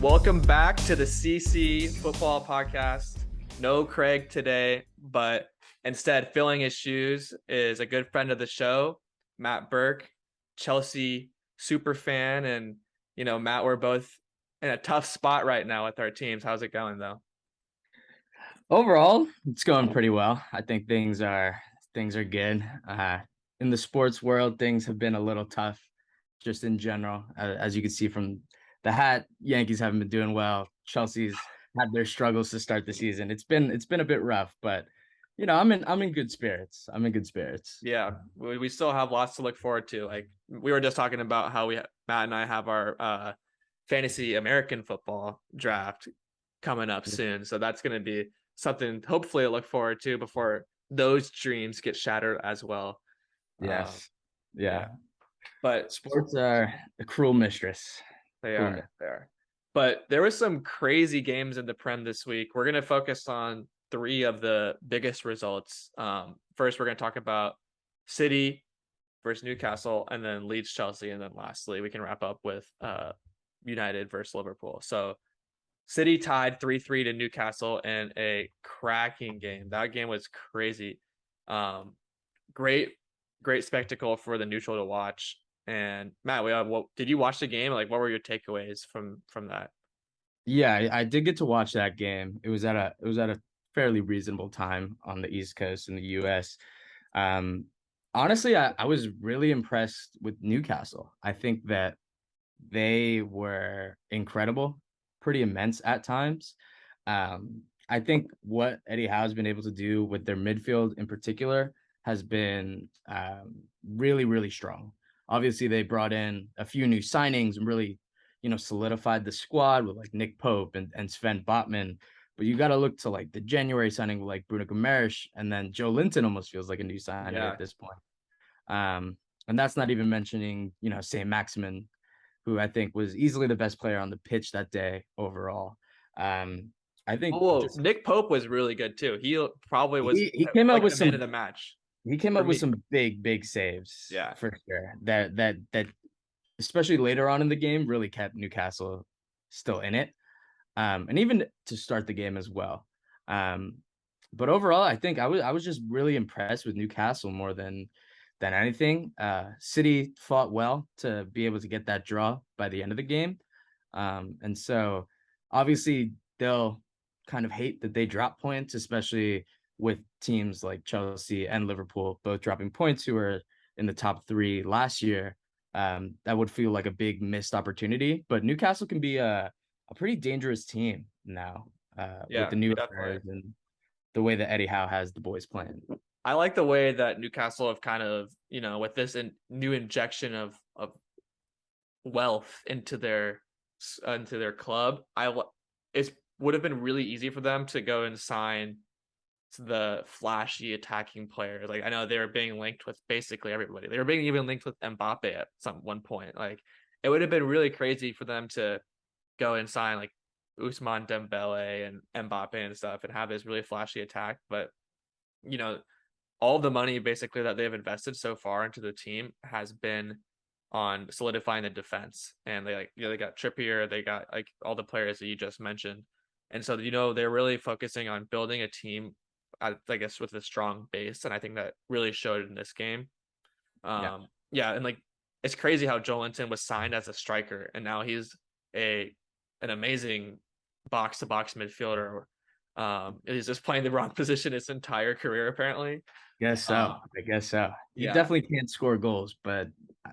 Welcome back to the CC Football Podcast. No Craig today, but instead filling his shoes is a good friend of the show, Matt Burke, Chelsea super fan. And, Matt, we're both in a tough spot right now with our teams. How's it going, though? Overall, it's going pretty well. I think things are good. In the sports world, things have been a little tough, just in general. As you can see from the hat, Yankees haven't been doing well. Chelsea's had their struggles to start the season. It's been a bit rough, but I'm in good spirits. I'm in good spirits. Yeah, we still have lots to look forward to. Like we were just talking about how Matt and I have our fantasy American football draft coming up soon. So that's going to be something hopefully to look forward to before those dreams get shattered as well. Yes, Yeah, yeah. but Sports are a cruel mistress. they Cruel are mistress. there. But there was some crazy games in the Prem this week. We're going to focus on three of the biggest results. First, we're going to talk about City versus Newcastle, and then Leeds Chelsea, and then lastly we can wrap up with United versus Liverpool. So City tied 3-3 to Newcastle in a cracking game. That game was crazy. Um, great spectacle for the neutral to watch. And Matt, what did you watch the game? Like, what were your takeaways from that? Yeah, I did get to watch that game. It was at a fairly reasonable time on the East Coast in the US. Um, Honestly, I was really impressed with Newcastle. I think that they were incredible, pretty immense at times. I think what Eddie Howe's been able to do with their midfield in particular has been really, really strong. Obviously, they brought in a few new signings and really, solidified the squad with like Nick Pope and Sven Botman. But you got to look to like the January signing with like Bruno Gomes, and then Joe Linton almost feels like a new signing Yeah, at this point. And that's not even mentioning, St. Maximin, who I think was easily the best player on the pitch that day overall. Um, I think oh, just Nick Pope was really good too. He probably was he came up like with the man of some the match he came for up with me. some big saves Yeah, for sure. That especially later on in the game really kept Newcastle still in it. And even to start the game as well. Um, but overall, I think I was just really impressed with Newcastle more than anything. City fought well to be able to get that draw by the end of the game. And so obviously they'll kind of hate that they drop points, especially with teams like Chelsea and Liverpool both dropping points who were in the top three last year. That would feel like a big missed opportunity. But Newcastle can be a pretty dangerous team now with yeah, the new definitely. owners and the way that Eddie Howe has the boys playing. I like the way that Newcastle have kind of, with this new injection of wealth into their club. It would have been really easy for them to go and sign the flashy attacking players. Like I know they were being linked with basically everybody. They were being even linked with Mbappe at one point. Like it would have been really crazy for them to go and sign like Ousmane Dembele and Mbappe and stuff and have this really flashy attack. But you know, all the money basically that they've invested so far into the team has been on solidifying the defense. And they got Trippier, they got like all the players that you just mentioned. And so, they're really focusing on building a team, I guess, with a strong base. And I think that really showed in this game. Yeah. Yeah. And like, it's crazy how Joe Linton was signed as a striker and now he's an amazing box to box midfielder. He's just playing the wrong position his entire career, apparently. Guess so. I guess so. He Yeah, definitely can't score goals, but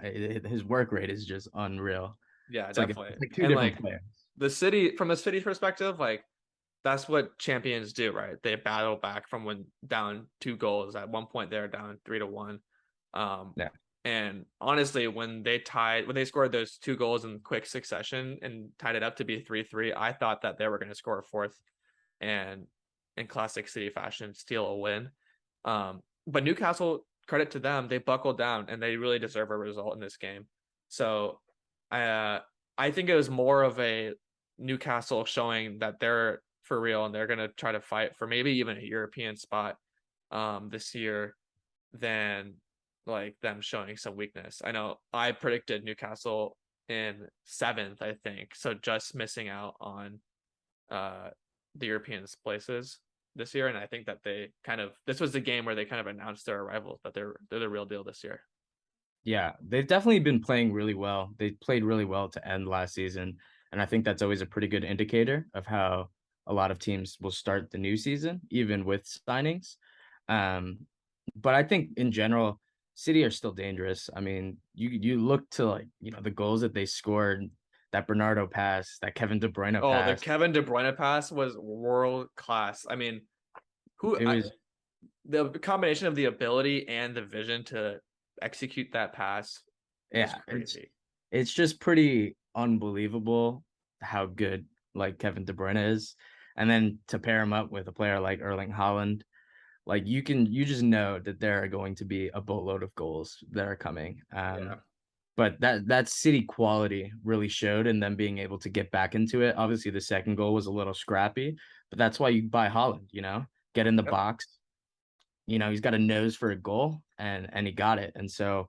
his work rate is just unreal. yeah, It's like definitely. it's like two And different like players. from the city's perspective, like that's what champions do, right? They battle back from when down 2 goals. At one point, they're down 3-1. Um, Yeah. and honestly, when they scored those 2 goals in quick succession and tied it up to be 3-3, I thought that they were going to score a fourth and in classic City fashion, steal a win. But Newcastle, credit to them, they buckled down and they really deserve a result in this game. So, I think it was more of a Newcastle showing that they're for real and they're going to try to fight for maybe even a European spot this year than like them showing some weakness. I know I predicted Newcastle in seventh, I think. So just missing out on uh the European places this year. And I think that they kind of this was the game where they kind of announced their arrival, that they're the real deal this year. Yeah, they've definitely been playing really well. They played really well to end last season, and I think that's always a pretty good indicator of how a lot of teams will start the new season, even with signings. Um, but I think in general, City are still dangerous. I mean, you look to like, the goals that they scored, that Bernardo pass, that Kevin De Bruyne Oh, the pass. Kevin De Bruyne pass was world class. I mean, who It was, the combination of the ability and the vision to execute that pass was yeah, crazy. it's just pretty unbelievable how good like Kevin De Bruyne is. And then to pair him up with a player like Erling Haaland, like you just know that there are going to be a boatload of goals that are coming. Yeah. But that City quality really showed in them being able to get back into it. Obviously, the second goal was a little scrappy, but that's why you buy Haaland, get in the Yep. box. He's got a nose for a goal and he got it. And so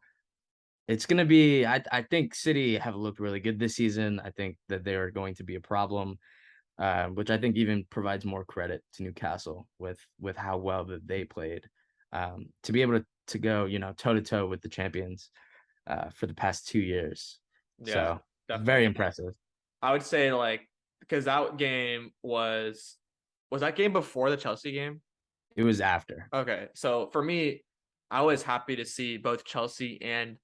it's gonna be I think City have looked really good this season. I think that they are going to be a problem, which I think even provides more credit to Newcastle with how well that they played. To be able to go, toe to toe with the champions for the past 2 years. Yeah, So very definitely. impressive. I would say like because that game was that game before the Chelsea game? It was after. Okay. So for me, I was happy to see both Chelsea and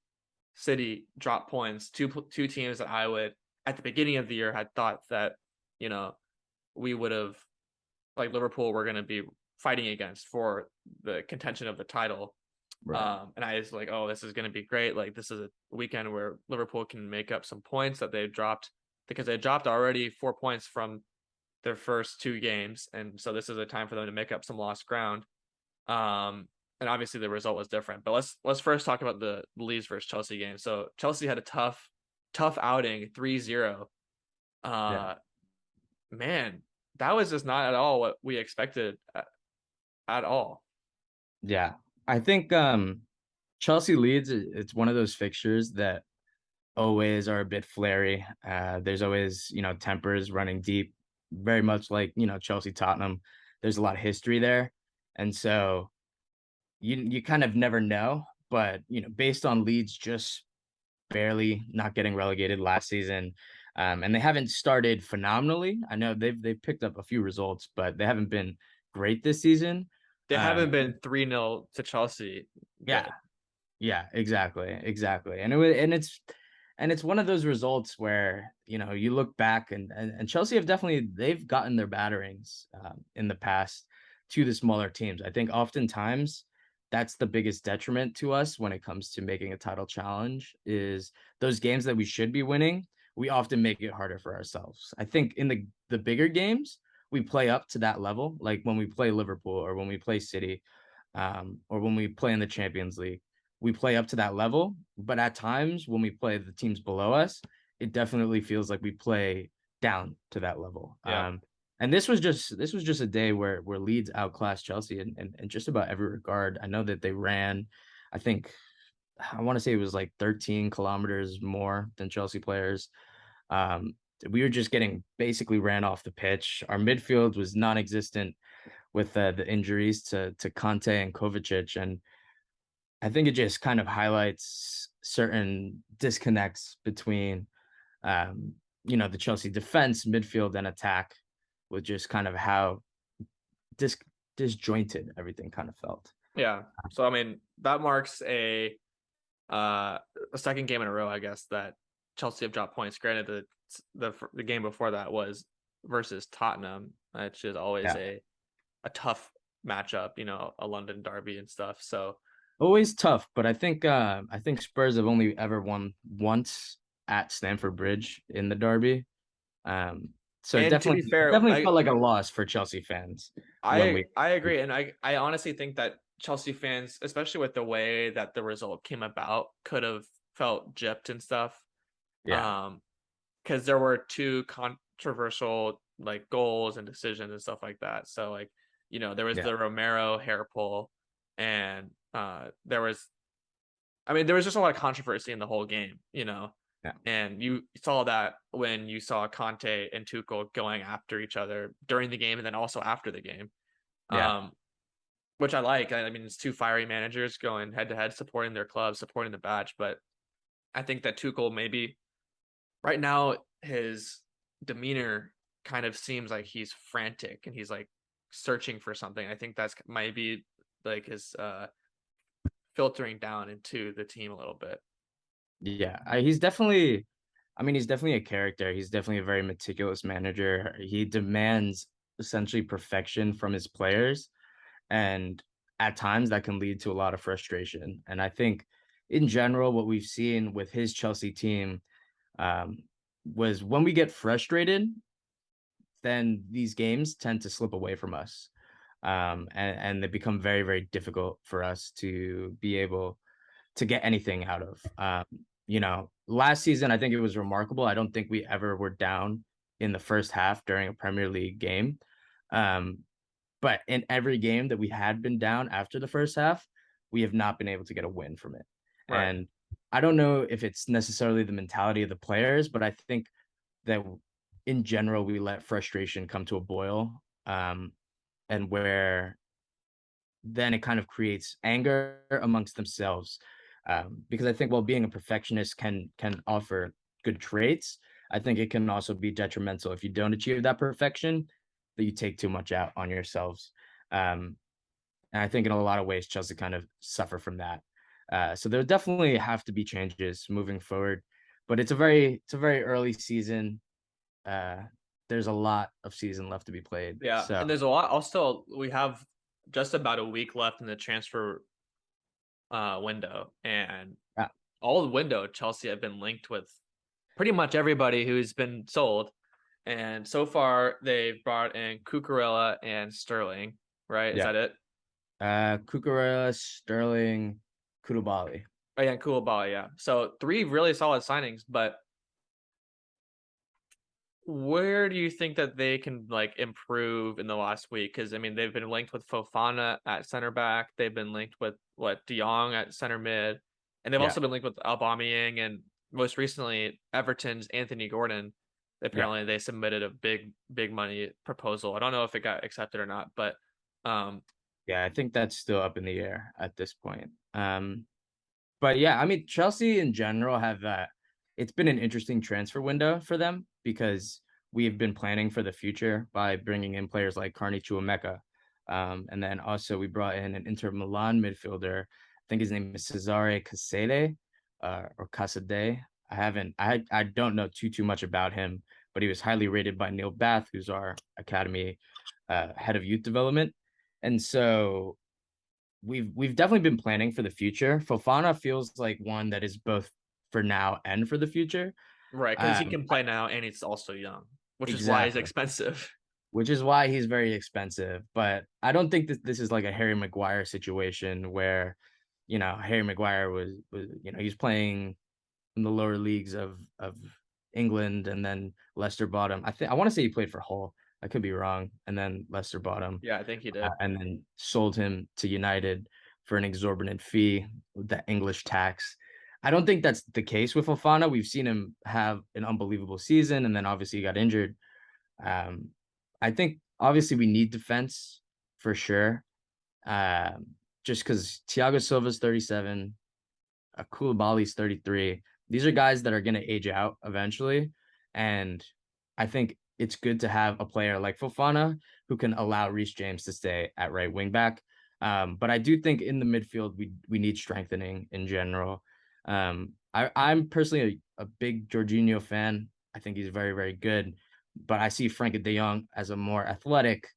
City drop points. Two teams that I would at the beginning of the year had thought that, you know, we would have like Liverpool were going to be fighting against for the contention of the title. Right. And I was like, oh, this is going to be great. Like this is a weekend where Liverpool can make up some points that they dropped because they dropped already 4 points from their first two games, and so this is a time for them to make up some lost ground. And obviously the result was different. But let's first talk about the Leeds versus Chelsea game. So Chelsea had a tough outing, 3-0. Yeah. Uh, man, that was just not at all what we expected at all. Yeah. I think Chelsea Leeds, it's one of those fixtures that always are a bit flary. There's always, tempers running deep, very much like, Chelsea Tottenham. There's a lot of history there. And so you kind of never know, but based on Leeds just barely not getting relegated last season, and they haven't started phenomenally. I know they've picked up a few results, but they haven't been great this season. They haven't And been 3-0 to Chelsea. yeah, Good. yeah, exactly, exactly. And it's one of those results where you look back and Chelsea have definitely they've gotten their batterings in the past to the smaller teams. I think oftentimes that's the biggest detriment to us when it comes to making a title challenge is those games that we should be winning. We often make it harder for ourselves. I think in the bigger games we play up to that level, like when we play Liverpool or when we play City, or when we play in the Champions League we play up to that level. But at times when we play the teams below us, it definitely feels like we play down to that level. Yeah. And this was just a day where Leeds outclassed Chelsea in just about every regard. I know that they ran, I think I want to say it was like 13 kilometers more than Chelsea players. Um, we were just getting basically ran off the pitch. Our midfield was non-existent with the injuries to Conte and Kovacic, and I think it just kind of highlights certain disconnects between, the Chelsea defense, midfield, and attack, with just kind of how dis- disjointed everything kind of felt. Yeah. So I mean, that marks uh a second game in a row, I guess, that Chelsea have dropped points. Granted, the game before that was versus Tottenham, which is always Yeah, a tough matchup, a London derby and stuff. So, always tough, but I think Spurs have only ever won once at Stamford Bridge in the derby. Um, so it and to definitely be it fair, definitely felt like a loss for Chelsea fans when we. I agree, and I honestly think that Chelsea fans, especially with the way that the result came about, could have felt gypped and stuff. Yeah, Um, because there were two controversial like goals and decisions and stuff like that. So like, there was yeah, the Romero hair pull, and there was, I mean, there was just a lot of controversy in the whole game. Yeah. And you saw that when you saw Conte and Tuchel going after each other during the game and then also after the game. Yeah. Um, which I like. I mean, it's two fiery managers going head to head, supporting their club, supporting the badge. But I think that Tuchel maybe right now his demeanor kind of seems like he's frantic and he's like searching for something. I think that's maybe like his filtering down into the team a little bit. Yeah. He's definitely, I mean, he's definitely a character. He's definitely a very meticulous manager. He demands essentially perfection from his players. And at times that can lead to a lot of frustration. And I think in general, what we've seen with his Chelsea team um, was when we get frustrated, then these games tend to slip away from us. And they become very, very difficult for us to be able to get anything out of. Last season, I think it was remarkable. I don't think we ever were down in the first half during a Premier League game. Um, but in every game that we had been down after the first half, we have not been able to get a win from it. Right. And I don't know if it's necessarily the mentality of the players, but I think that in general, we let frustration come to a boil. And where then it kind of creates anger amongst themselves. Because I think while being a perfectionist can offer good traits, I think it can also be detrimental if you don't achieve that perfection, that you take too much out on yourselves. Um, and I think in a lot of ways, Chelsea kind of suffer from that. So there definitely have to be changes moving forward, but it's a very early season. Uh, there's a lot of season left to be played. Yeah, So and there's a lot. Also, we have just about a week left in the transfer window, and yeah, all the window Chelsea have been linked with pretty much everybody who's been sold. And so far, they've brought in Cucurella and Sterling. Right? Is yeah. that it? Cucurella, Sterling, Koulibaly. Oh yeah, and Koulibaly. Yeah. So three really solid signings, but where do you think that they can like improve in the last week? Because I mean, they've been linked with Fofana at center back. They've been linked with what De Jong at center mid, and they've Yeah, also been linked with Aubameyang and most recently Everton's Anthony Gordon. yeah, Apparently, they submitted a big money proposal. I don't know if it got accepted or not, but um, yeah. I think that's still up in the air at this point. But yeah, I mean, Chelsea in general have it's been an interesting transfer window for them because we have been planning for the future by bringing in players like Carney Chuameka. And then also we brought in an Inter Milan midfielder. I think his name is Cesare Casede or Casade. I don't know too much about him, but he was highly rated by Neil Bath, who's our academy head of youth development. And so we've definitely been planning for the future. Fofana feels like one that is both for now and for the future. right, because he Um, can play now and he's also young, which is why he's exactly, expensive. which is why he's very expensive. But I don't think that this is like a Harry Maguire situation where, Harry Maguire was he's playing in the lower leagues of England, and then Leicester bought him. I want to say he played for Hull. I could be wrong. And then Leicester bought him. Yeah, I think he did. And then sold him to United for an exorbitant fee with the English tax. I don't think that's the case with Fofana. We've seen him have an unbelievable season, and then obviously he got injured. Um, I think obviously we need defense for sure. Um, just because Thiago Silva's 37, Koulibaly's 33. These are guys that are going to age out eventually. And I think it's good to have a player like Fofana who can allow Reece James to stay at right wing back. But I do think in the midfield, we need strengthening in general. I'm personally a big Jorginho fan. I think he's very, very good. But I see Frank de Jong as a more athletic,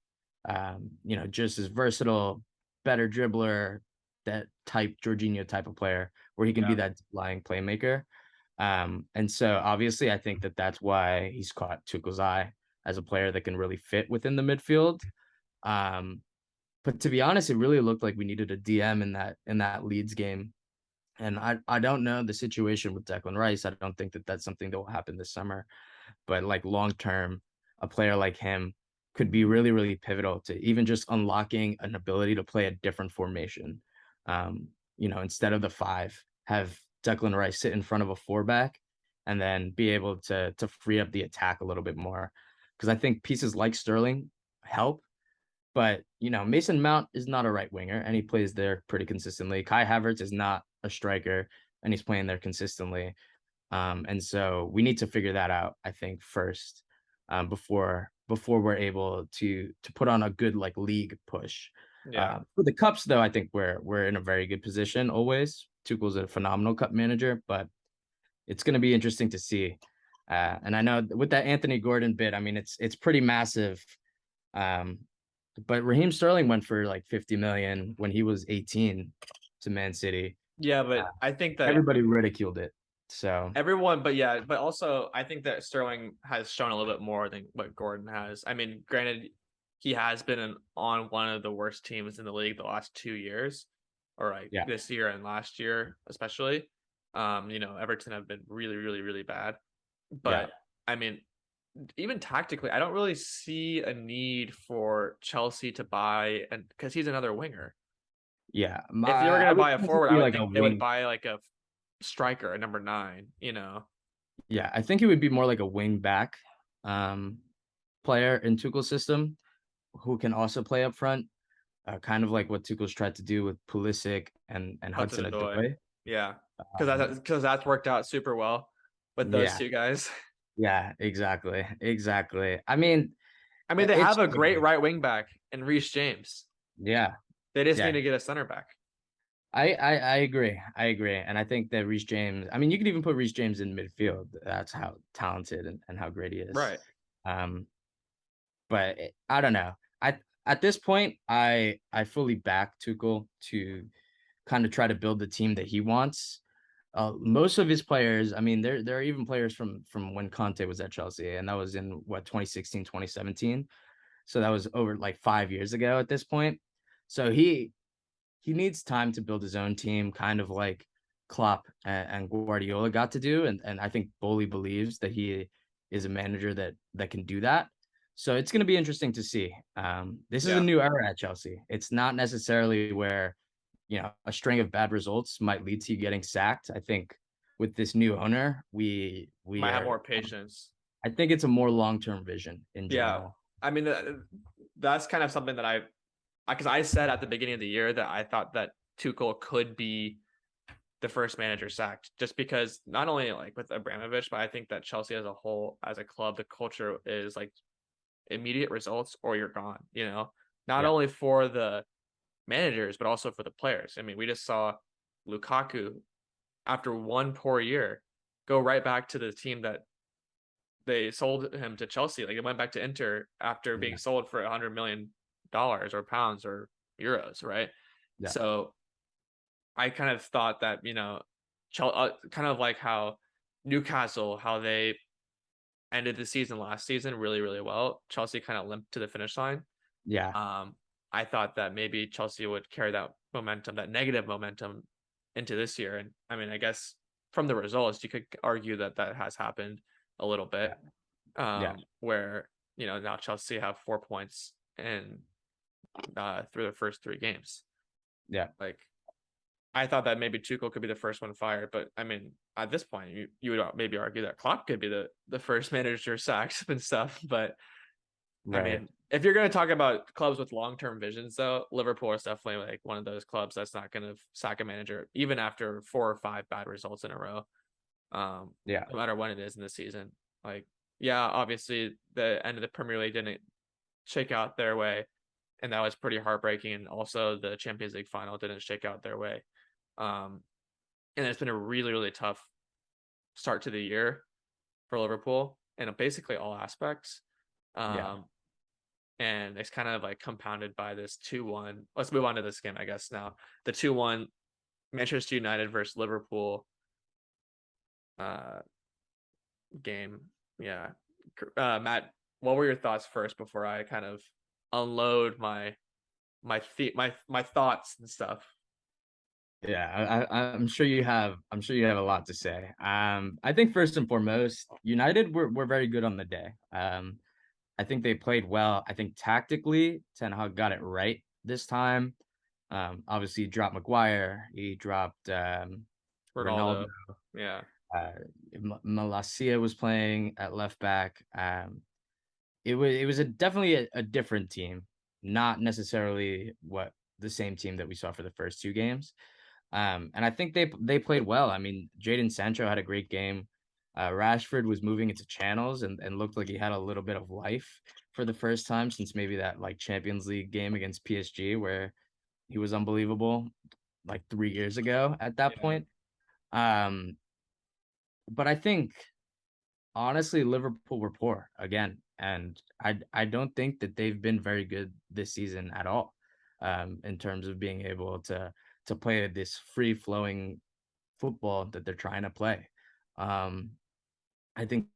just as versatile, better dribbler, that type Jorginho type of player where he can be Yeah. that lying playmaker. And so obviously I think that that's why he's caught Tuchel's eye as a player that can really fit within the midfield. Um, but to be honest, it really looked like we needed a DM in that Leeds game. And I don't know the situation with Declan Rice. I don't think that that's something that will happen this summer. But like long term, a player like him could be really, really pivotal to even just unlocking an ability to play a different formation. Instead of the five, have Declan Rice sit in front of a four back and then be able to free up the attack a little bit more. Because I think pieces like Sterling help, but Mason Mount is not a right winger, and he plays there pretty consistently. Kai Havertz is not a striker, and he's playing there consistently. And so we need to figure that out, I think, first, before we're able to put on a good like league push. Yeah. For the cups, though, I think we're in a very good position always. Tuchel's a phenomenal cup manager, but it's going to be interesting to see. And I know with that Anthony Gordon bid, I mean, it's pretty massive. Um, but Raheem Sterling went for like 50 million when he was 18 to Man City. Yeah, Uh, but I think that Everybody ridiculed it. So everyone, but yeah, but also I think that Sterling has shown a little bit more than what Gordon has. I mean, granted, he has been on one of the worst teams in the league the last 2 years, or like yeah, this year and last year especially. Everton have been really, really, really bad. yeah, But I mean, even tactically, I don't really see a need for Chelsea to buy, and because he's another winger. yeah. If they were I gonna would buy a think it'd forward, I be would like a think they would wing. buy like a striker, a number nine. Yeah, I think it would be more like a wing back um, player in Tuchel's system who can also play up front, kind of like what Tuchel's tried to do with Pulisic and Hudson Hudson Odoi. Odoi. Yeah, Um, because that's worked out super well with those yeah, two guys. yeah, exactly, exactly. I mean, I mean, they have it's a great right wing back in Reece James. yeah, They just need yeah. to get a center back. I agree. I agree. And I think that Reece James, I mean, you could even put Reece James in midfield. That's how talented and how great he is. Right. Um, but I don't know. At this point, I fully back Tuchel to kind of try to build the team that he wants. Most of his players, I mean, there are even players from when Conte was at Chelsea, and that was in what 2016, 2017. So that was over like 5 years ago at this point. So he needs time to build his own team, kind of like Klopp and Guardiola got to do. And I think Bowley believes that he is a manager that can do that. So it's going to be interesting to see. This is a Yeah. new era at Chelsea. It's not necessarily where a string of bad results might lead to you getting sacked. I think with this new owner, we Might have are. more patience. I think it's a more long term vision in Yeah. general. I mean, that's kind of something that because I said at the beginning of the year that I thought that Tuchel could be the first manager sacked, just because not only like with Abramovich, but I think that Chelsea as a whole, as a club, the culture is like immediate results or you're gone. Not Yeah, only for the managers but also for the players. I mean, we just saw Lukaku after one poor year go right back to the team that they sold him to Chelsea. Like, it went back to Inter after being yeah, sold for $100 million or pounds or euros, right? yeah, So I kind of thought that kind of like how Newcastle, how they ended the season last season really, really well. Chelsea kind of limped to the finish line. yeah, Um, I thought that maybe Chelsea would carry that momentum, that negative momentum, into this year. And I mean, I guess from the results, you could argue that that has happened a little bit, yeah, yeah, where now Chelsea have 4 points and through the first three games. yeah. Like, I thought that maybe Tuchel could be the first one fired, but I mean, at this point, you would maybe argue that Klopp could be the first manager sacked and stuff. But I Right. mean, if you're going to talk about clubs with long-term visions, though, Liverpool is definitely like one of those clubs that's not going to sack a manager even after 4 or 5 bad results in a row. Yeah. No matter when it is in the season. Like, yeah, obviously the end of the Premier League didn't shake out their way, and that was pretty heartbreaking. And also, the Champions League final didn't shake out their way. Um, and it's been a really, really tough start to the year for Liverpool in basically all aspects. Yeah. Um, and it's kind of like compounded by this 2-1. Let's move on to this game, I guess. Now, the 2-1 Manchester United versus Liverpool uh, game. Yeah. Matt, what were your thoughts first before I kind of unload my thoughts and stuff? Yeah, I'm sure you have a lot to say. I think first and foremost, United were very good on the day. I think they played well. I think tactically, Ten Hag got it right this time. Obviously he dropped Maguire, he dropped Ronaldo, Ronaldo. Yeah. Uh, Malacia was playing at left back. It was definitely a different team, not necessarily what the same team that we saw for the first two games. And I think they played well. I mean, Jadon Sancho had a great game. Rashford was moving into channels and looked like he had a little bit of life for the first time since maybe that like Champions League game against PSG where he was unbelievable like 3 years ago at that Yeah. point. Um, but I think honestly, Liverpool were poor again, and I don't think that they've been very good this season at all, in terms of being able to play this free flowing football that they're trying to play. Um, I think,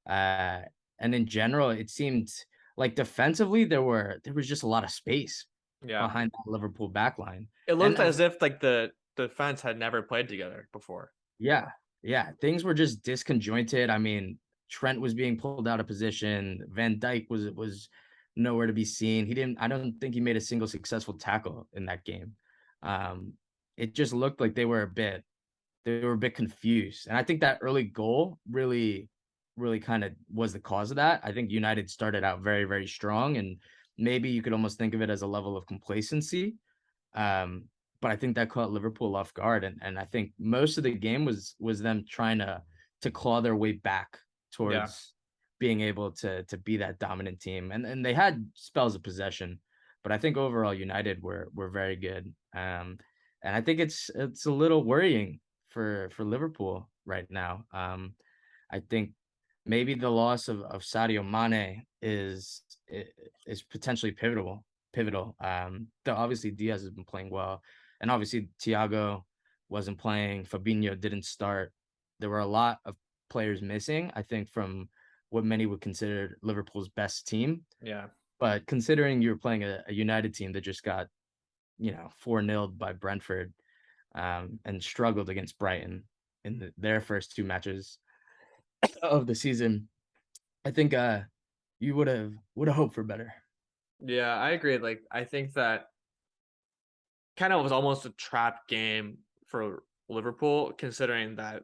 uh, and in general, it seemed like defensively there was just a lot of space Yeah. behind that Liverpool backline, It and looked as if like the defense had never played together before. yeah, yeah, things were just disconjointed. I mean, Trent was being pulled out of position. Van Dijk was nowhere to be seen. I don't think he made a single successful tackle in that game. Um, it just looked like they were a bit confused. And I think that early goal really kind of was the cause of that. I think United started out very, very strong, and maybe you could almost think of it as a level of complacency. Um, but I think that caught Liverpool off guard, and I think most of the game was them trying to claw their way back Yeah. towards being able to be that dominant team, and they had spells of possession, but I think overall United were very good, and I think it's a little worrying for Liverpool right now. I think maybe the loss of Sadio Mane is potentially pivotal. Though obviously Diaz has been playing well, and obviously Thiago wasn't playing. Fabinho didn't start. There were a lot of players missing. I think from what many would consider Liverpool's best team. Yeah. But considering you were playing a United team that just got 4-0 by Brentford, and struggled against Brighton in their first two matches of the season, I think you would have hoped for better. Yeah, I agree. Like I think that kind of was almost a trap game for Liverpool, considering that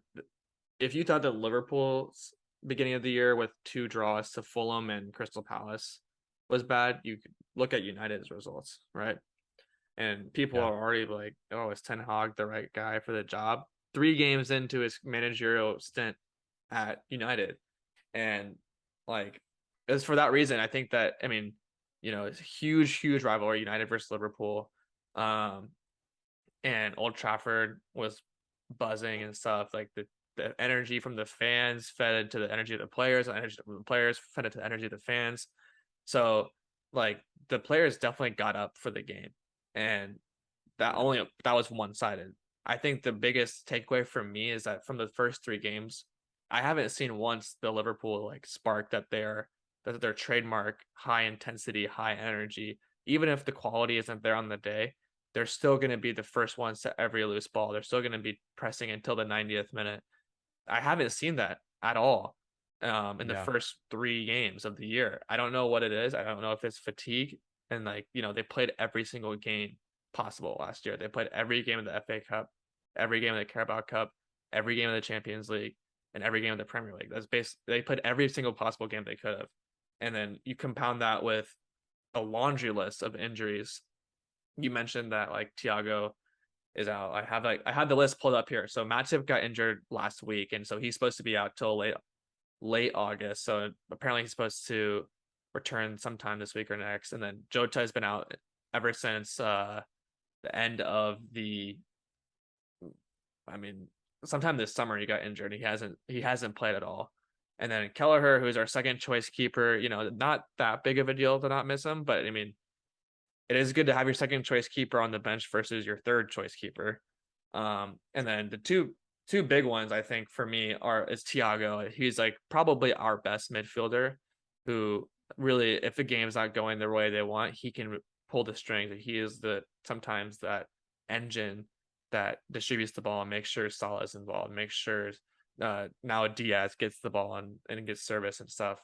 if you thought that Liverpool's beginning of the year with two draws to Fulham and Crystal Palace was bad, you could look at United's results, right? And people Yeah, are already like, "Oh, is Ten Hag the right guy for the job?" 3 games into his managerial stint at United, and like it's for that reason. I think that I mean, it's a huge, huge rivalry, United versus Liverpool. Um, and Old Trafford was buzzing and stuff. Like the energy from the fans fed into the energy of the players, the energy from the players fed into the energy of the fans. So like the players definitely got up for the game, and that was one sided. I think the biggest takeaway for me is that from the first 3 games, I haven't seen once the Liverpool like spark that their trademark high intensity, high energy. Even if the quality isn't there on the day, they're still going to be the first ones to every loose ball. They're still going to be pressing until the 90th minute. I haven't seen that at all in the yeah, first 3 games of the year. I don't know what it is. I don't know if it's fatigue. And like, they played every single game possible last year. They played every game of the FA Cup, every game of the Carabao Cup, every game of the Champions League, and every game of the Premier League. They played every single possible game they could have. And then you compound that with a laundry list of injuries. You mentioned that like Thiago is out. I had the list pulled up here. So Matip got injured last week, and so he's supposed to be out till late August. So apparently he's supposed to return sometime this week or next. And then Jota has been out ever since the end of I mean, sometime this summer he got injured. He hasn't played at all. And then Kelleher, who's our second choice keeper, not that big of a deal to not miss him, but I mean, it is good to have your second choice keeper on the bench versus your third choice keeper. And then the two big ones I think for me is Thiago. He's like probably our best midfielder, who really, if the game's not going the way they want, he can pull the strings. He is the sometimes that engine that distributes the ball and makes sure Salah is involved, makes sure now Diaz gets the ball and gets service and stuff.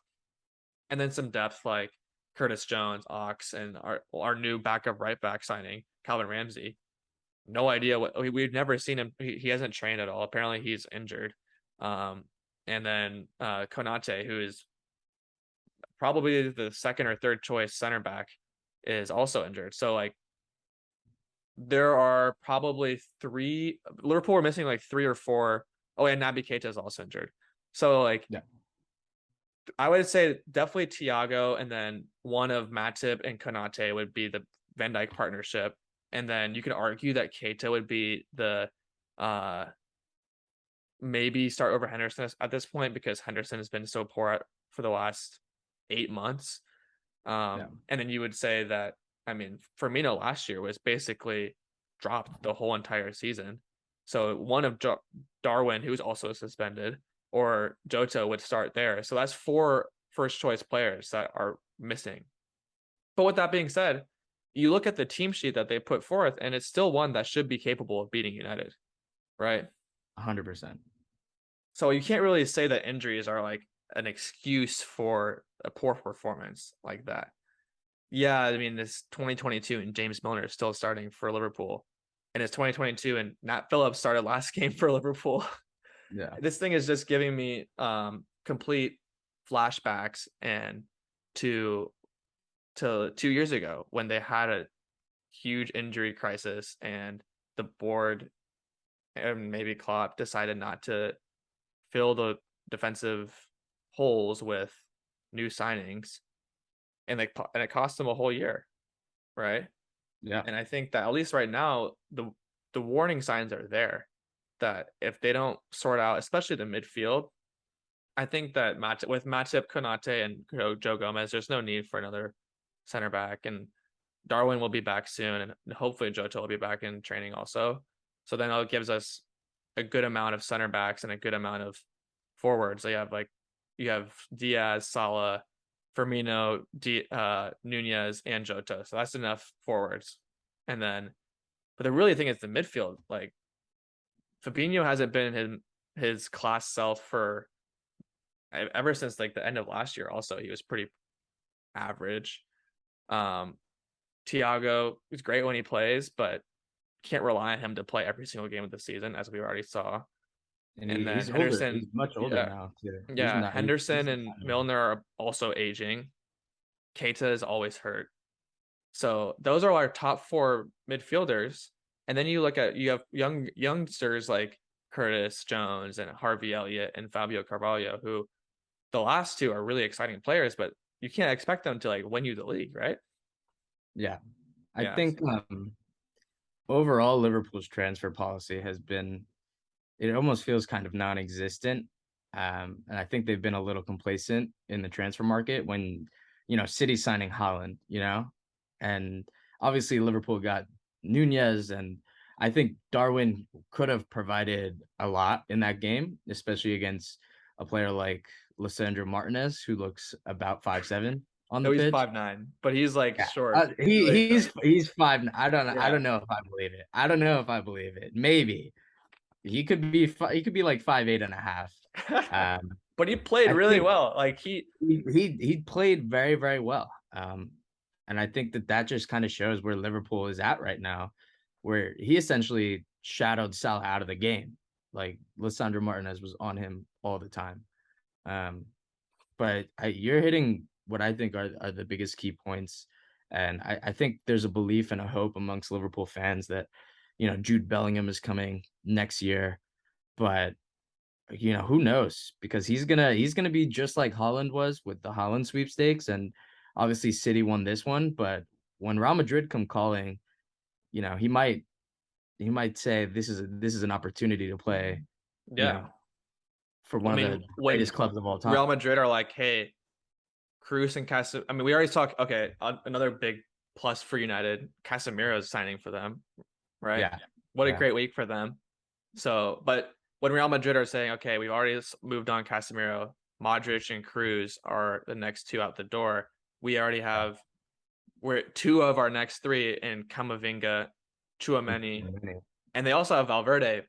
And then some depth like Curtis Jones, Ox, and our new backup right back signing, Calvin Ramsey. no idea we've never seen him. He hasn't trained at all. Apparently he's injured. Um, and then Konate, who is probably the second or third choice center back, is also injured. So like there are probably three. Liverpool are missing like three or four. Oh, and Naby Keita is also injured. So like Yeah, I would say definitely Thiago, and then one of Matip and Konate would be the Van Dijk partnership. And then you could argue that Keita would be the uh maybe start over Henderson at this point because Henderson has been so poor for the last 8 months. yeah, And then you would say that, I mean, Firmino last year was basically dropped the whole entire season. So one of Darwin, who was also suspended, or Jota would start there. So that's four first choice players that are missing. But with that being said, you look at the team sheet that they put forth, and it's still one that should be capable of beating United, right? 100%. So you can't really say that injuries are like an excuse for a poor performance like that. Yeah, I mean, it's 2022 and James Milner is still starting for Liverpool. And it's 2022 and Nat Phillips started last game for Liverpool. Yeah, This thing is just giving me complete flashbacks and to 2 years ago when they had a huge injury crisis and the board and maybe Klopp decided not to fill the defensive holes with new signings, and it cost them a whole year, right? yeah, And I think that at least right now, the warning signs are there that if they don't sort out, especially the midfield, I think that with Matip, Konate, and Joe Gomez, there's no need for another center back, and Darwin will be back soon, and hopefully Jota will be back in training also. So then it gives us a good amount of center backs and a good amount of forwards. So you have Diaz, Salah, Firmino, Nunez, and Jota. So that's enough forwards. And then, but the really thing is the midfield. Like Fabinho hasn't been his class self for ever since like the end of last year. Also, he was pretty average. Um, Thiago is great when he plays, but can't rely on him to play every single game of the season, as we already saw. and And then he's older. He's Henderson, much older yeah, now too. He's yeah, not. Henderson He's and not old. Milner are also aging. Keita is always hurt. So those are our top four midfielders. And then you have youngsters like Curtis Jones and Harvey Elliott and Fabio Carvalho, who the last two are really exciting players, but you can't expect them to like win you the league, right? Yeah, I Yeah. think overall Liverpool's transfer policy has been, it almost feels kind of non-existent. And I think they've been a little complacent in the transfer market when, City signing Holland, and obviously Liverpool got Nunez, and I think Darwin could have provided a lot in that game, especially against a player like Lissandro Martinez, who looks about 5'7" on the No, he's pitch. 5'9", but he's like Yeah, short. he Like, he's five. I yeah. don't know if I believe it. I don't know if I believe it. Maybe he could be like 5'8.5". Um, But he played I really think well. Like he played very, very well. And I think that just kind of shows where Liverpool is at right now, where he essentially shadowed Salah out of the game. Like Lissandro Martinez was on him all the time. Um, but you're hitting what I think are the biggest key points. And I think there's a belief and a hope amongst Liverpool fans that, Jude Bellingham is coming next year. But who knows? Because he's gonna be just like Holland was with the Holland sweepstakes, and obviously City won this one. But when Real Madrid come calling, he might say this is an opportunity to play, you yeah. know, for I one of mean, the when greatest clubs of all Real time. Madrid are like, hey, Cruz and Casemiro. I mean, we already talked. Okay, another big plus for United. Casemiro is signing for them, right? Yeah, What a yeah, great week for them. So, but when Real Madrid are saying, okay, we've already moved on Casemiro, Modric and Cruz are the next two out the door. We already yeah. have we're two of our next three in Camavinga, And Chouameni, and they also have Valverde,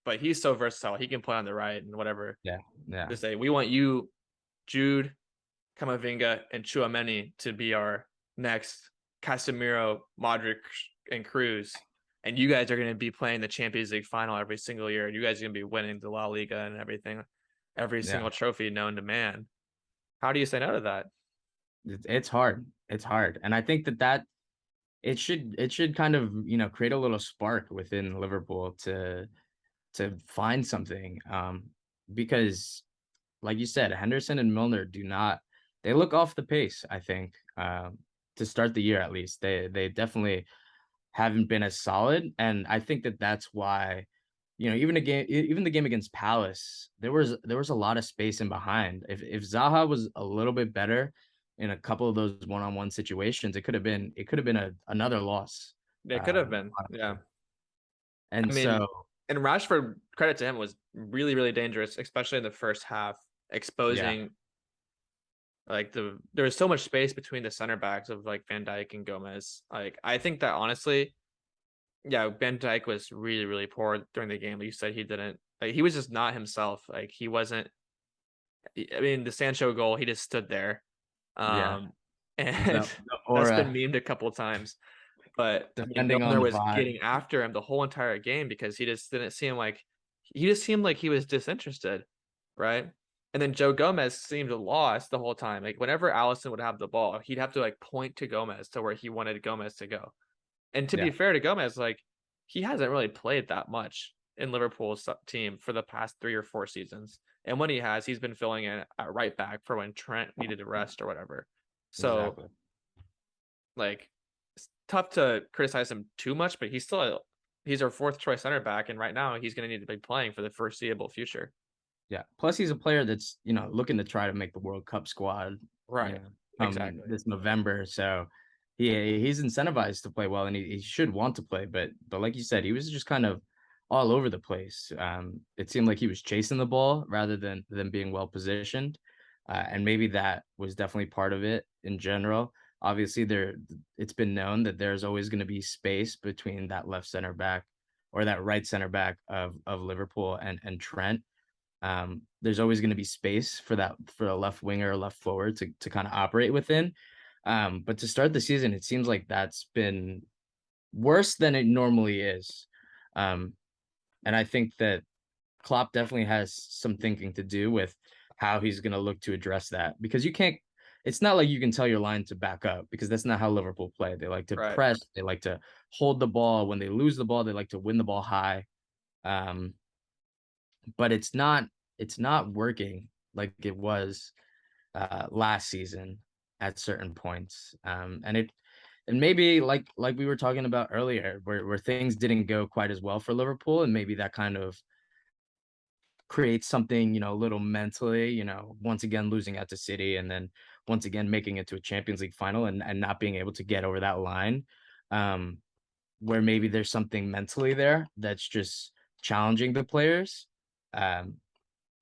but he's so versatile. He can play on the right and whatever. yeah, yeah, To say we want you, Jude, Camavinga, and Chouameni to be our next Casemiro, Modric, and Cruz. and you guys are going to be playing the Champions League final every single year, and you guys are going to be winning the La Liga and everything, every Yeah, single trophy known to man. How do you say no to that? it's hard. It's hard, and I think that it should kind of create a little spark within Liverpool to find something, because like you said, Henderson and Milner do not they look off the pace, I think, to start the year at least. They definitely haven't been as solid, and I think that that's why, even the game against Palace, there was a lot of space in behind. If Zaha was a little bit better in a couple of those one-on-one situations, it could have been another loss. It could have been, yeah. Honestly. I And mean, so and Rashford, credit to him, was really, really dangerous, especially in the first half, yeah, exposing like there was so much space between the center backs of like Van Dijk and Gomez. Like I think that honestly, yeah, Van Dijk was really, really poor during the game. Like you said, he didn't like he was just not himself. Like he wasn't. I mean, the Sancho goal, he just stood there, yeah, um, and the that's been aura memed a couple times. But I mean, depending on Milner the was vibe. getting after him the whole entire game because he just didn't seem like he just seemed like he was disinterested, right? And then Joe Gomez seemed lost the whole time. Like whenever Allison would have the ball, he'd have to like point to Gomez to where he wanted Gomez to go. And to Yeah, be fair to Gomez, like he hasn't really played that much in Liverpool's team for the past 3 or 4 seasons. And when he has, he's been filling in at right back for when Trent needed a rest or whatever. So exactly. like it's tough to criticize him too much, but he's our fourth choice center back, and right now he's going to need to be playing for the foreseeable future. Yeah. Plus, he's a player that's looking to try to make the World Cup squad. You Right. know, come Exactly. this November, so he's incentivized to play well, and he should want to play. But like you said, he was just kind of all over the place. It seemed like he was chasing the ball rather than being well positioned, and maybe that was definitely part of it in general. Obviously, it's been known that there's always going to be space between that left center back or that right center back of Liverpool and Trent. There's always going to be space for a left winger or left forward to kind of operate within. But to start the season, it seems like that's been worse than it normally is. Um, and I think that Klopp definitely has some thinking to do with how he's going to look to address that, because you can't. It's not like you can tell your line to back up, because that's not how Liverpool play. They like to Right. press. They like to hold the ball. When they lose the ball, they like to win the ball high. Um, but it's not working like it was last season at certain points. And maybe like we were talking about earlier, where things didn't go quite as well for Liverpool, and maybe that kind of creates something, a little mentally, once again losing out to City, and then once again making it to a Champions League final, and not being able to get over that line. Um, where maybe there's something mentally there that's just challenging the players. Um,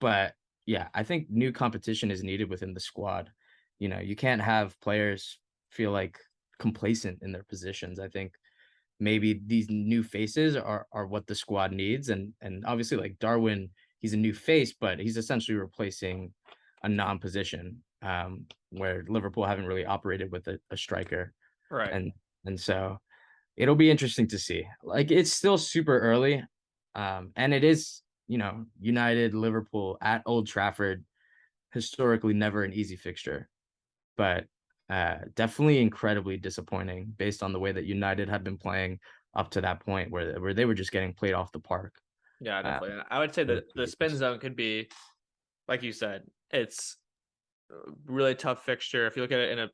but yeah, I think new competition is needed within the squad. You can't have players feel like complacent in their positions. I think maybe these new faces are what the squad needs. And obviously, like Darwin, he's a new face, but he's essentially replacing a non-position, where Liverpool haven't really operated with a striker. Right. And so it'll be interesting to see. Like, it's still super early, and it is, United, Liverpool at Old Trafford, historically never an easy fixture, but definitely incredibly disappointing based on the way that United had been playing up to that point, where they were just getting played off the park. Yeah, Uh, definitely. I would say for that the spin years. zone could be, like you said, it's a really tough fixture. If you look at it in a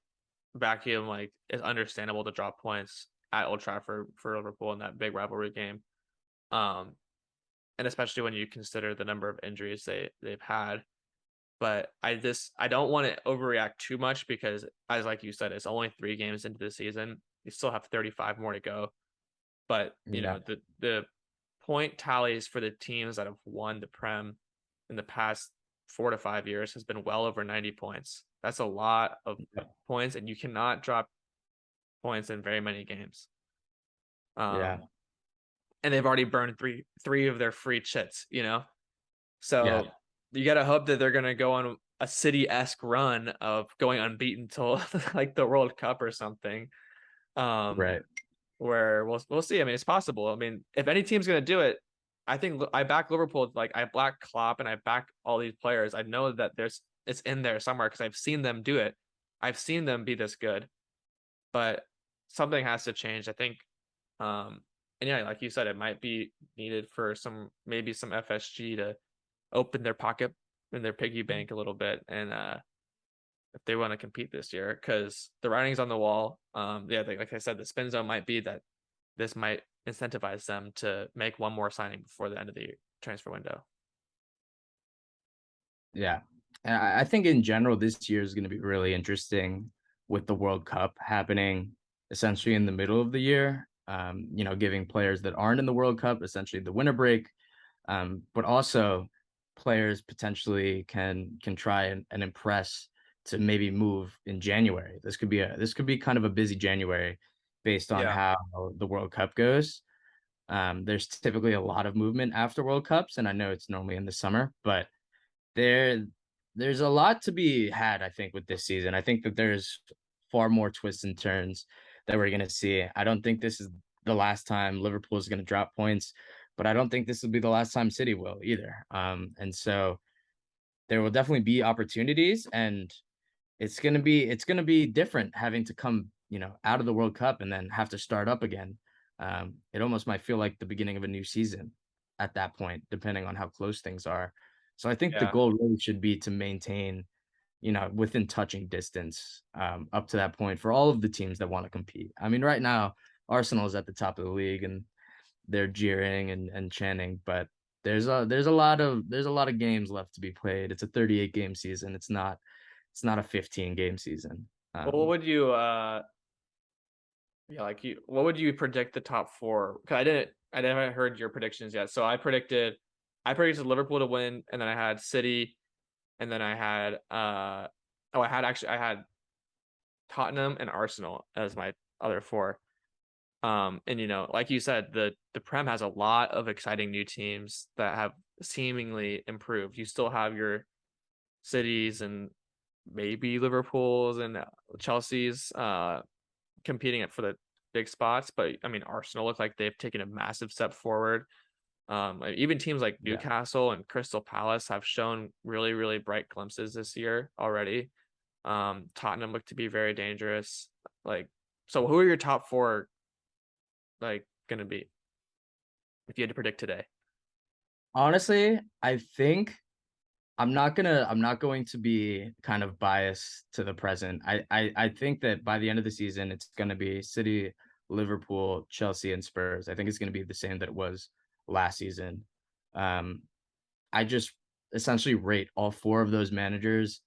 vacuum, like it's understandable to drop points at Old Trafford for Liverpool in that big rivalry game. Um, and especially when you consider the number of injuries they've had. But I don't want to overreact too much because, as like you said, it's only 3 games into the season. You still have 35 more to go. But Yeah, the point tallies for the teams that have won the Prem in the past 4 to 5 years has been well over 90 points. That's a lot of yeah, points, and you cannot drop points in very many games. yeah, Um, and they've already burned three of their free chits. yeah. So you gotta hope that they're gonna go on a City-esque run of going unbeaten till like the World Cup or something. Um, Right. where we'll see. I mean, it's possible. I mean, if any team's gonna do it, I think I back Liverpool. Like I back Klopp and I back all these players. I know that it's in there somewhere because I've seen them do it. I've seen them be this good, but something has to change. I think, and yeah, like you said, it might be needed for maybe some FSG to open their pocket and their piggy bank a little bit, and if they want to compete this year, because the writing's on the wall. Yeah, like I said, the spin zone might be that this might incentivize them to make one more signing before the end of the transfer window. Yeah. And I think in general, this year is going to be really interesting with the World Cup happening essentially in the middle of the year. Giving players that aren't in the World Cup essentially the winter break, but also players potentially can try and impress to maybe move in January. This could be kind of a busy January based on Yeah. how the World Cup goes. There's typically a lot of movement after World Cups, and I know it's normally in the summer, but there there's a lot to be had, I think, with this season. I think that there's far more twists and turns that we're gonna see. I don't think this is the last time Liverpool is gonna drop points, but I don't think this will be the last time City will either. And so there will definitely be opportunities, and it's gonna be different having to come, out of the World Cup and then have to start up again. It almost might feel like the beginning of a new season at that point, depending on how close things are. So I think the Yeah. goal really should be to maintain, within touching distance, up to that point for all of the teams that want to compete. I mean, right now, Arsenal is at the top of the league and they're jeering and chanting, but there's a lot of games left to be played. It's a 38 game season. It's not a 15 game season. Well, what Um, would you yeah, like what would you predict the top four? Because I haven't heard your predictions yet. So I predicted Liverpool to win, and then I had City, and then I had oh, I had Tottenham and Arsenal as my other four. And like you said, the Prem has a lot of exciting new teams that have seemingly improved. You still have your cities and maybe Liverpool's and Chelsea's competing it for the big spots, but I mean Arsenal look like they've taken a massive step forward. Like, even teams like yeah. Newcastle and Crystal Palace have shown really, really bright glimpses this year already. Tottenham look to be very dangerous. Like, so who are your top four like gonna be if you had to predict today? Honestly, I think I'm not going to be kind of biased to the present. I think that by the end of the season, it's gonna be City, Liverpool, Chelsea, and Spurs. I think it's gonna be the same that it was last season. Um, I just essentially rate all four of those managers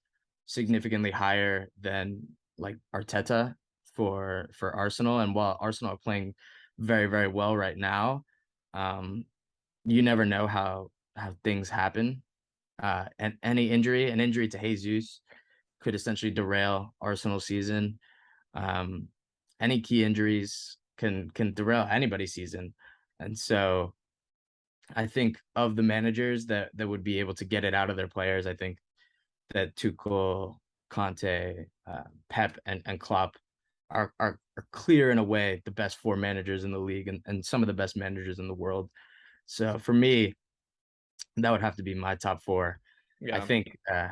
significantly higher than like Arteta for Arsenal. And while Arsenal are playing very, very well right now, um, you never know how things happen. And an injury to Jesus could essentially derail Arsenal season. Um, any key injuries can derail anybody's season. And so I think of the managers that would be able to get it out of their players, I think that Tuchel, Conte, Pep, and Klopp are clear in a way the best four managers in the league and some of the best managers in the world. So for me, that would have to be my top four. I Yeah, think uh,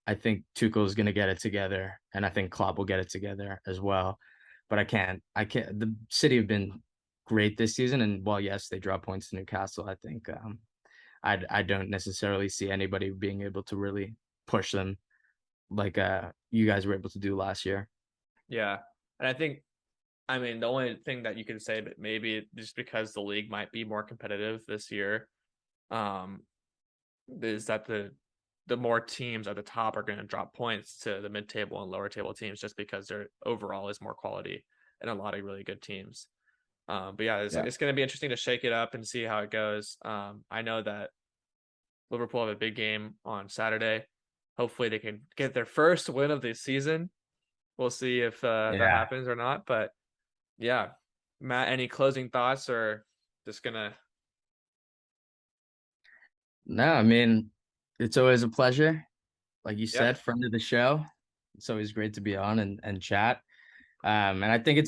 I think Tuchel is going to get it together, and I think Klopp will get it together as well. But I can't. The City have been great this season, and while yes, they draw points to Newcastle, I think I don't necessarily see anybody being able to really push them like you guys were able to do last year. yeah, and I think I mean the only thing that you can say, but maybe just because the league might be more competitive this year, um, is that the more teams at the top are going to drop points to the mid table and lower table teams just because their overall is more quality and a lot of really good teams. But yeah, Yeah. it's going to be interesting to shake it up and see how it goes. I know that Liverpool have a big game on Saturday. Hopefully, they can get their first win of the season. We'll see if that Yeah. happens or not. But yeah, Matt, any closing thoughts or just gonna? No, I mean, it's always a pleasure. Like you Yeah, said, friend of the show. It's always great to be on and chat. And I think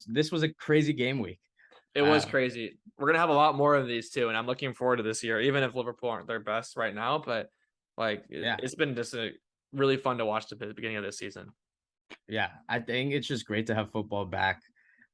this was a crazy game week. It was Uh, crazy. We're gonna have a lot more of these too, and I'm looking forward to this year, even if Liverpool aren't their best right now. But like, yeah, it's been just a really fun to watch the beginning of this season. yeah. I think it's just great to have football back.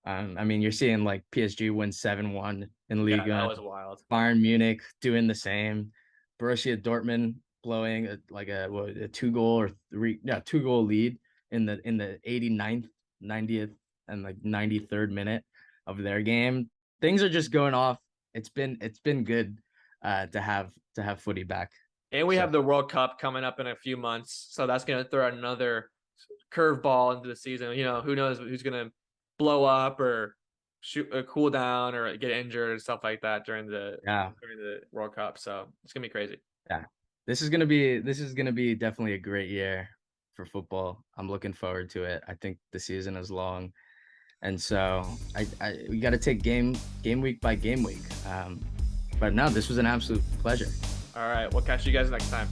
I mean, you're seeing like PSG win 7-1 in Yeah, that Liga, was wild. Bayern Munich doing the same, Borussia Dortmund blowing a 2 goal or 2 goal lead in the 89th, 90th, and like 93rd minute of their game. Things are just going off. It's been good to have footy back. And we So have the World Cup coming up in a few months, so that's gonna throw another curveball into the season. Who knows who's gonna blow up or shoot a cool down or get injured and stuff like that yeah, during the World Cup. So it's gonna be crazy. yeah. This is gonna be definitely a great year for football. I'm looking forward to it. I think the season is long. And so we got to take game week by game week. But no, this was an absolute pleasure. All right, we'll catch you guys next time.